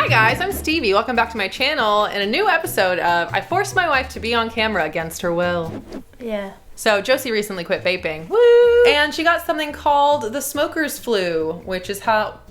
guys, I'm Stevie. Welcome back to my channel and a new episode of I Forced My Wife to Be on Camera Against Her Will. Yeah. So Josie recently quit vaping. Woo! And she got something called the smoker's flu, which is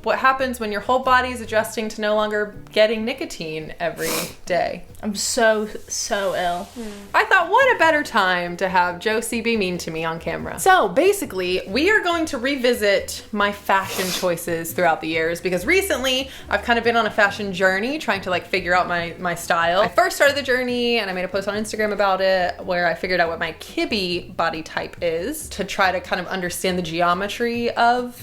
what happens when your whole body is adjusting to no longer getting nicotine every day. I'm so ill. I thought, what a better time to have Josie be mean to me on camera. So basically, we are going to revisit my fashion choices throughout the years because recently I've kind of been on a fashion journey trying to figure out my style. I first started the journey and I made a post on Instagram about it where I figured out what my kibbe body type is to try to kind of understand the geometry of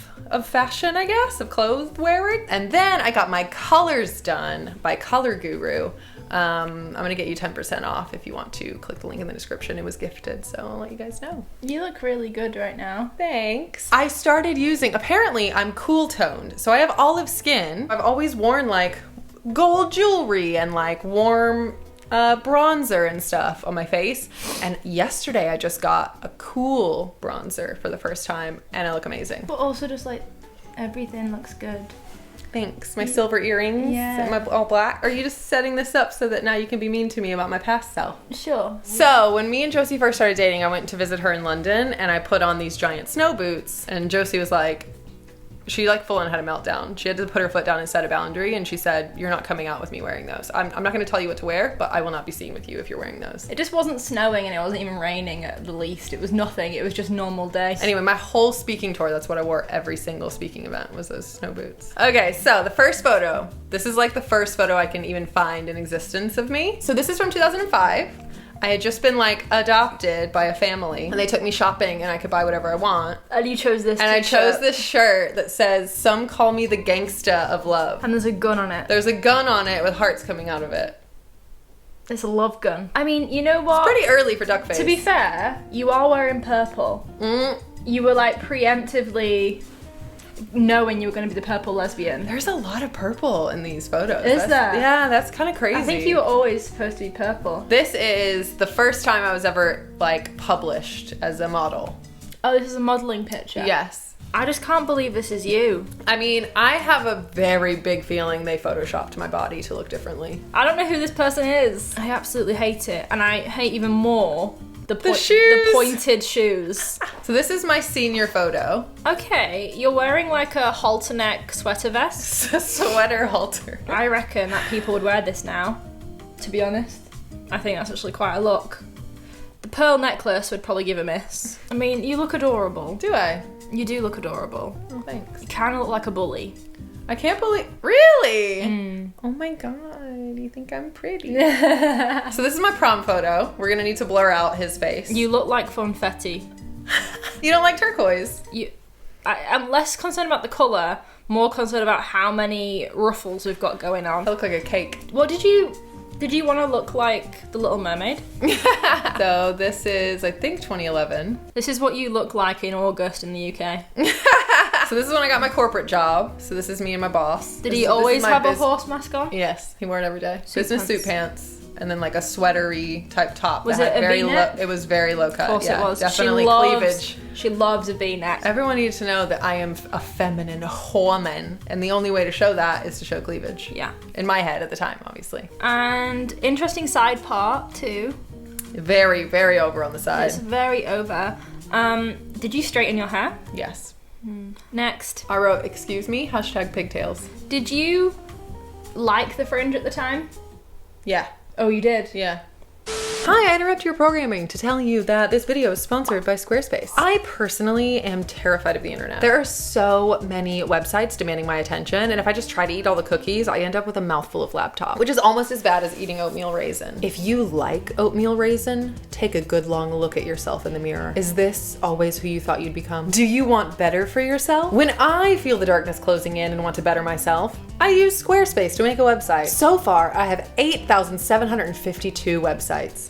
fashion, I guess, of clothes wearing. And then I got my colors done by Color Guru. I'm gonna get you 10% off if you want to click the link in the description. It was gifted, so I'll let you guys know. You look really good right now. Thanks. I started using, apparently I'm cool toned, so I have olive skin. I've always worn gold jewelry and warm bronzer and stuff on my face, and yesterday I just got a cool bronzer for the first time and I look amazing. But also just everything looks good. Thanks. My silver earrings, and my all black. Are you just setting this up so that now you can be mean to me about my past self? Sure. So when me and Josie first started dating, I went to visit her in London and I put on these giant snow boots, and Josie was she full on had a meltdown. She had to put her foot down and set a boundary, and she said, "You're not coming out with me wearing those. I'm not going to tell you what to wear, but I will not be seen with you if you're wearing those." It just wasn't snowing and it wasn't even raining at the least. It was nothing. It was just normal day. Anyway, my whole speaking tour, that's what I wore every single speaking event, was those snow boots. Okay, so the first photo. This is the first photo I can even find in existence of me. So this is from 2005. I had just been adopted by a family and they took me shopping and I could buy whatever I want. And you chose this And I chose this shirt that says, "Some call me the gangsta of love." And there's a gun on it. There's a gun on it with hearts coming out of it. It's a love gun. I mean, you know what? It's pretty early for duckface. To be fair, you are wearing purple. You were preemptively knowing you were going to be the purple lesbian. There's a lot of purple in these photos. Is there? Yeah, that's kind of crazy. I think you were always supposed to be purple. This is the first time I was ever published as a model. Oh, this is a modeling picture? Yes. I just can't believe this is you. I mean, I have a very big feeling they photoshopped my body to look differently. I don't know who this person is. I absolutely hate it. And I hate even more the shoes. The pointed shoes. So this is my senior photo. Okay, you're wearing a halter neck sweater vest. Sweater halter. I reckon that people would wear this now, to be honest. I think that's actually quite a look. The pearl necklace would probably give a miss. I mean, you look adorable. Do I? You do look adorable. Oh, thanks. You kind of look like a bully. I can't believe, really? Oh my god, you think I'm pretty. So this is my prom photo. We're gonna need to blur out his face. You look like funfetti. You don't like turquoise? I'm less concerned about the colour, more concerned about how many ruffles we've got going on. I look like a cake. What did you want to look like the Little Mermaid? So this is, I think, 2011. This is what you look like in August in the UK. So this is when I got my corporate job. So this is me and my boss. Did he always have a horse mask on? Yes, he wore it every day. Business suit pants. And then a sweatery type top. Was it a V-neck? It was very low cut. Of course it was. Definitely cleavage. She loves a V-neck. Everyone needs to know that I am a feminine woman. And the only way to show that is to show cleavage. Yeah. In my head at the time, obviously. And interesting side part too. Very, very over on the side. It's very over. Did you straighten your hair? Yes. Next. I wrote, "Excuse me, #pigtails." Did you like the fringe at the time? Yeah. Oh, you did? Yeah. Hi, I interrupt your programming to tell you that this video is sponsored by Squarespace. I personally am terrified of the internet. There are so many websites demanding my attention, and if I just try to eat all the cookies, I end up with a mouthful of laptop, which is almost as bad as eating oatmeal raisin. If you like oatmeal raisin, take a good long look at yourself in the mirror. Is this always who you thought you'd become? Do you want better for yourself? When I feel the darkness closing in and want to better myself, I use Squarespace to make a website. So far, I have 8,752 websites.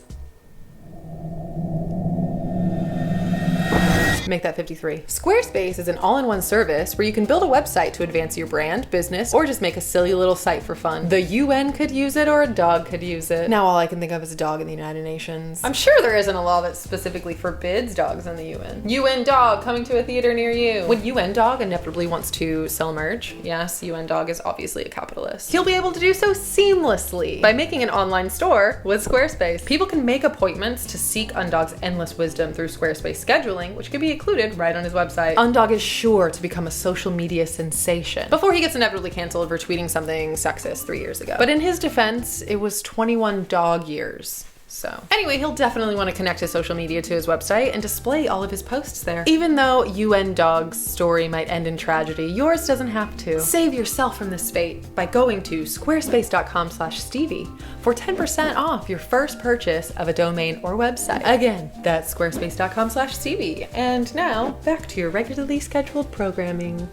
Make that 53. Squarespace is an all-in-one service where you can build a website to advance your brand, business, or just make a silly little site for fun. The UN could use it or a dog could use it. Now all I can think of is a dog in the United Nations. I'm sure there isn't a law that specifically forbids dogs in the UN. UN dog coming to a theater near you. When UN dog inevitably wants to sell merch, yes, UN dog is obviously a capitalist, he'll be able to do so seamlessly by making an online store with Squarespace. People can make appointments to seek Undog's endless wisdom through Squarespace scheduling, which can be included right on his website. Undog is sure to become a social media sensation before he gets inevitably canceled for tweeting something sexist 3 years ago. But in his defense, it was 21 dog years. So anyway, he'll definitely want to connect his social media to his website and display all of his posts there. Even though UN Dog's story might end in tragedy, yours doesn't have to. Save yourself from this fate by going to squarespace.com/Stevie for 10% off your first purchase of a domain or website. Again, that's squarespace.com/Stevie. And now back to your regularly scheduled programming.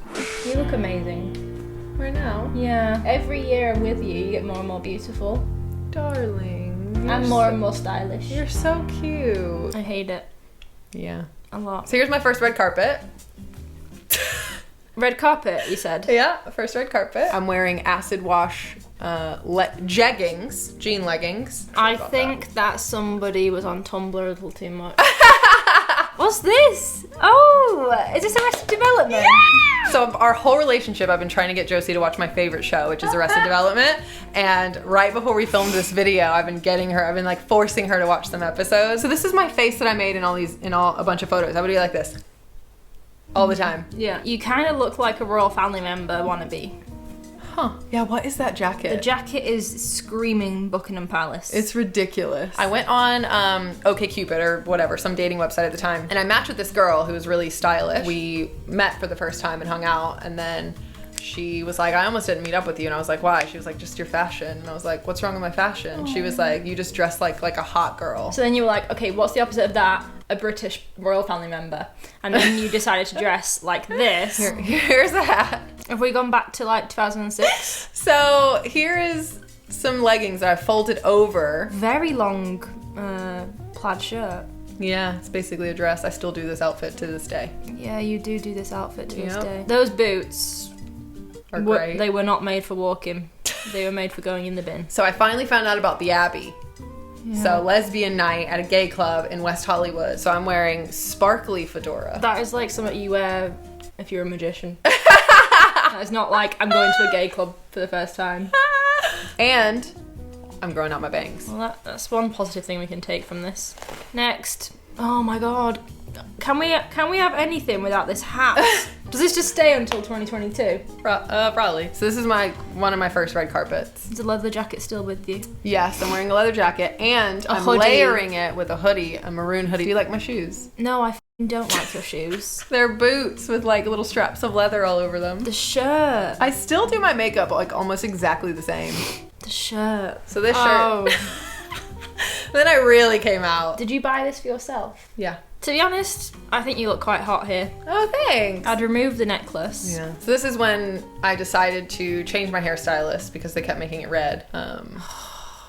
You look amazing. Right now? Yeah. Every year I'm with you, you get more and more beautiful. Darling. And more and more stylish. You're so cute. I hate it. Yeah. A lot. So here's my first red carpet. Red carpet, you said? Yeah, first red carpet. I'm wearing acid wash jeggings, jean leggings. I think that somebody was on Tumblr a little too much. What's this? Oh, is this Arrested Development? Yeah! So our whole relationship, I've been trying to get Josie to watch my favorite show, which is Arrested Development. And right before we filmed this video, I've been like forcing her to watch some episodes. So this is my face that I made in a bunch of photos. I would be like this all the time. Yeah, you kind of look like a royal family member wannabe. Huh. Yeah, what is that jacket? The jacket is screaming Buckingham Palace. It's ridiculous. I went on OkCupid or whatever, some dating website at the time, and I matched with this girl who was really stylish. We met for the first time and hung out, and then she was like, I almost didn't meet up with you. And I was like, why? She was like, just your fashion. And I was like, what's wrong with my fashion? Aww. She was like, you just dress like a hot girl. So then you were like, okay, what's the opposite of that? A British royal family member. And then you decided to dress like this. Here's a hat. Have we gone back to like 2006? So here is some leggings that I folded over. Very long plaid shirt. Yeah, it's basically a dress. I still do this outfit to this day. Yeah, you do this outfit to this day. Those boots are great. They were not made for walking. They were made for going in the bin. So I finally found out about the Abbey. Yeah. So lesbian night at a gay club in West Hollywood. So I'm wearing sparkly fedora. That is like something you wear if you're a magician. That is not like I'm going to a gay club for the first time. And I'm growing out my bangs. Well, that's one positive thing we can take from this. Next. Oh my god. Can we have anything without this hat? Does this just stay until 2022? Probably. So this is one of my first red carpets. Is the leather jacket still with you? Yes, I'm wearing a leather jacket and I'm hoodie. Layering it with a hoodie, a maroon hoodie. Do you like my shoes? No, I don't like your shoes. They're boots with like little straps of leather all over them. The shirt. I still do my makeup like almost exactly the same. The shirt. So this shirt. Then I really came out. Did you buy this for yourself? Yeah. To be honest, I think you look quite hot here. Oh, thanks. I'd remove the necklace. Yeah. So this is when I decided to change my hairstylist because they kept making it red.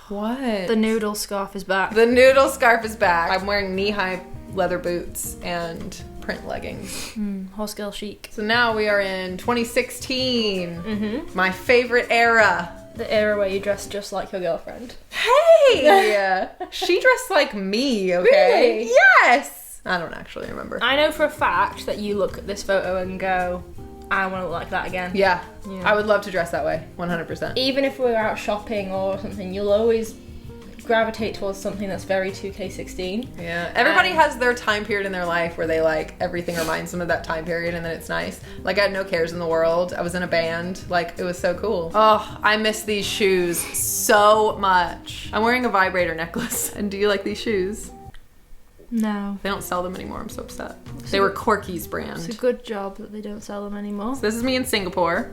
What? The noodle scarf is back. The noodle scarf is back. I'm wearing knee-high leather boots and print leggings. Horse girl chic. So now we are in 2016. My favorite era. The era where you dress just like your girlfriend. Hey! She dressed like me, okay? Really? Yes! I don't actually remember. I know for a fact that you look at this photo and go, I want to look like that again. Yeah. I would love to dress that way, 100%. Even if we're out shopping or something, you'll always gravitate towards something that's very 2K16. Yeah. Everybody has their time period in their life where they like everything reminds them of that time period and then it's nice. Like I had no cares in the world. I was in a band. Like it was so cool. Oh, I miss these shoes so much. I'm wearing a vibrator necklace. And do you like these shoes? No. They don't sell them anymore. I'm so upset. They were Corky's brand. It's a good job that they don't sell them anymore. So this is me in Singapore.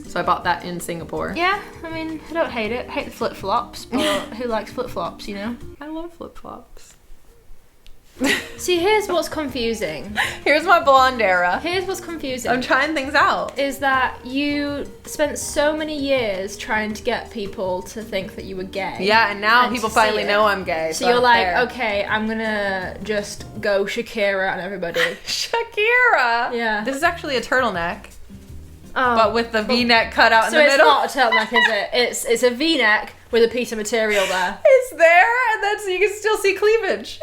So I bought that in Singapore. Yeah, I mean, I don't hate it. I hate the flip-flops, but who likes flip-flops, you know? I love flip-flops. See, here's what's confusing. Here's my blonde era. Here's what's confusing. I'm trying things out. Is that you spent so many years trying to get people to think that you were gay. Yeah, and now people to finally see it. know I'm gay. So you're like, fair. okay, I'm gonna just go Shakira on everybody. Shakira. Yeah. This is actually a turtleneck, Oh, but with the V-neck cut out in so the it's middle. not a turtleneck, is it? It's a V-neck with a piece of material there. It's there, and then so you can still see cleavage.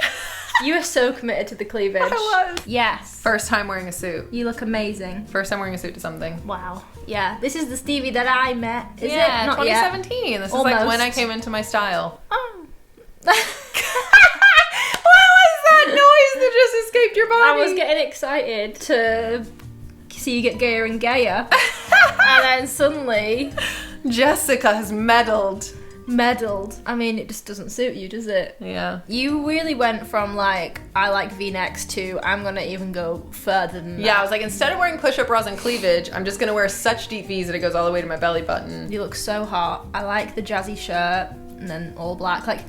You are so committed to the cleavage. I was. Yes. First time wearing a suit. You look amazing. First time wearing a suit to something. Wow. Yeah. This is the Stevie that I met. Is Yeah, it? Not yet. 2017. This is like when Almost. I came into my style. Oh. What was that noise that just escaped your body? I was getting excited to see you get gayer and gayer. And then suddenly Jessica has meddled. I mean, it just doesn't suit you, does it? Yeah. You really went from like, I like V-necks to I'm gonna even go further than that. Yeah, I was like, instead of wearing push-up bras and cleavage, I'm just gonna wear such deep V's that it goes all the way to my belly button. You look so hot. I like the jazzy shirt and then all black. Like,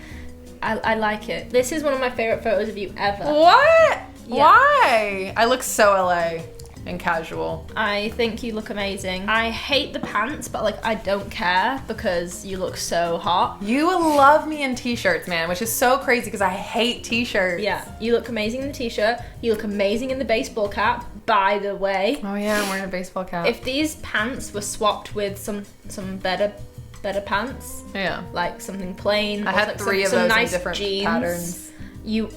I like it. This is one of my favorite photos of you ever. What? Yeah. Why? I look so LA and casual. I think you look amazing. I hate the pants, but like I don't care because you look so hot. You love me in t-shirts, man, which is so crazy because I hate t-shirts. Yeah, you look amazing in the t-shirt. You look amazing in the baseball cap, by the way. Oh yeah, I'm wearing a baseball cap. If these pants were swapped with some better pants, yeah. like something plain, I or had like three of some those nice in different jeans, patterns.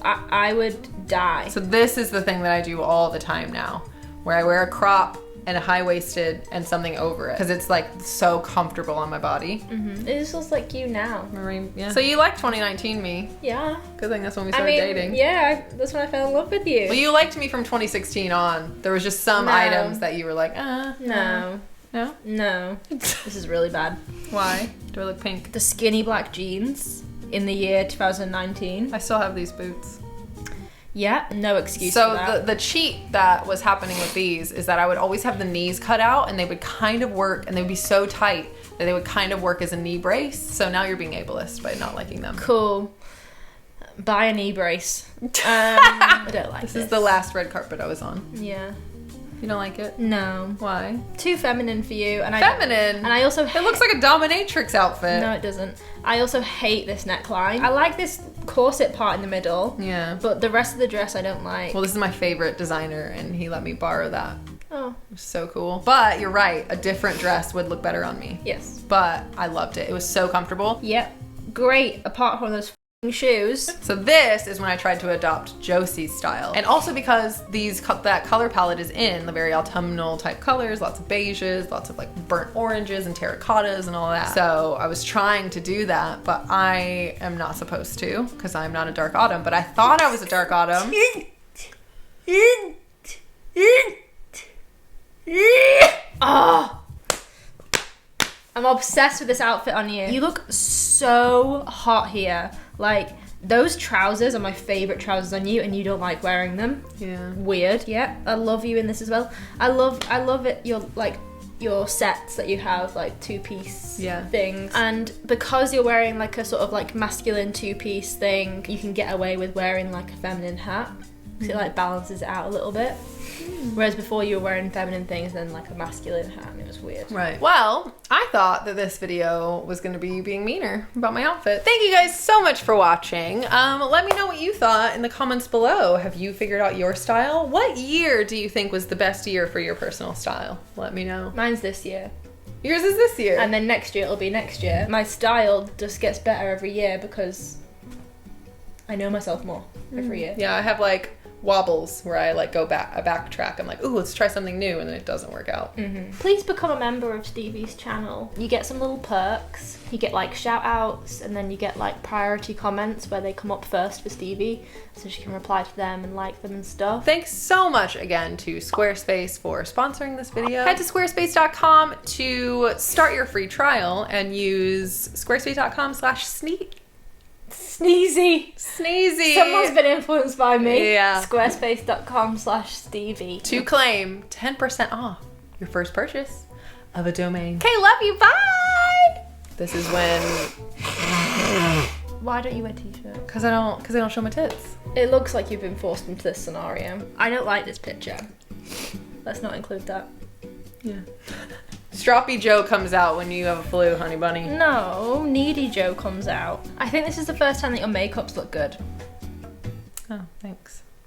I would die. So this is the thing that I do all the time now, where I wear a crop and a high-waisted and something over it because it's like so comfortable on my body. It just looks like you now. Yeah. So you liked 2019 me. Yeah. Good thing that's when we started dating. Yeah, that's when I fell in love with you. Well, you liked me from 2016 on. There was just some No. items that you were like, No. No? This is really bad. Why? Do I look pink? The skinny black jeans in the year 2019. I still have these boots. Yeah, no excuse So for that. the cheat that was happening with these is that I would always have the knees cut out and they would kind of work and they would be so tight that they would kind of work as a knee brace. So now you're being ableist by not liking them. Cool. Buy a knee brace. I don't like this. This is the last red carpet I was on. Yeah. You don't like it? No. Why? Too feminine for you. And Feminine? And I also It looks like a dominatrix outfit. No, it doesn't. I also hate this neckline. I like this corset part in the middle. Yeah. But the rest of the dress I don't like. Well, this is my favorite designer and he let me borrow that. Oh. It was so cool. But you're right, a different dress would look better on me. Yes. But I loved it. It was so comfortable. Yep. Great, apart from those f***ing shoes. So this is when I tried to adopt Josie's style. And also because that color palette is in the very autumnal type colors, lots of beiges, lots of like burnt oranges and terracottas and all that. So I was trying to do that, but I am not supposed to because I'm not a dark autumn, but I thought I was a dark autumn. Oh, I'm obsessed with this outfit on you. You look so hot here. Like, those trousers are my favorite trousers on you, and you don't like wearing them. Yeah. Weird. Yeah, I love you in this as well. I love it. Your sets that you have, like two-piece things. And because you're wearing like a sort of like masculine two-piece thing, you can get away with wearing like a feminine hat. So it like balances it out a little bit. Whereas before you were wearing feminine things and then like a masculine hat and it was weird. Right. Well, I thought that this video was going to be you being meaner about my outfit. Thank you guys so much for watching. Let me know what you thought in the comments below. Have you figured out your style? What year do you think was the best year for your personal style? Let me know. Mine's this year. Yours is this year. And then next year it'll be next year. My style just gets better every year because I know myself more every year. Yeah, I have like wobbles where I like go backtrack. I'm like, ooh, let's try something new, and then it doesn't work out. Please become a member of Stevie's channel. You get some little perks. You get like shout outs, and then you get like priority comments where they come up first for Stevie, so she can reply to them and like them and stuff. Thanks so much again to Squarespace for sponsoring this video. Head to squarespace.com to start your free trial and use squarespace.com/sneezy. Someone's been influenced by me. Yeah. Squarespace.com/Stevie. To claim 10% off your first purchase of a domain. Okay, love you. Bye. This is when Why don't you wear t-shirt? Because I don't show my tits. It looks like you've been forced into this scenario. I don't like this picture. Let's not include that. Yeah. Stroppy Joe comes out when you have a flu, honey bunny. No, Needy Joe comes out. I think this is the first time that your makeup's look good. Oh, thanks.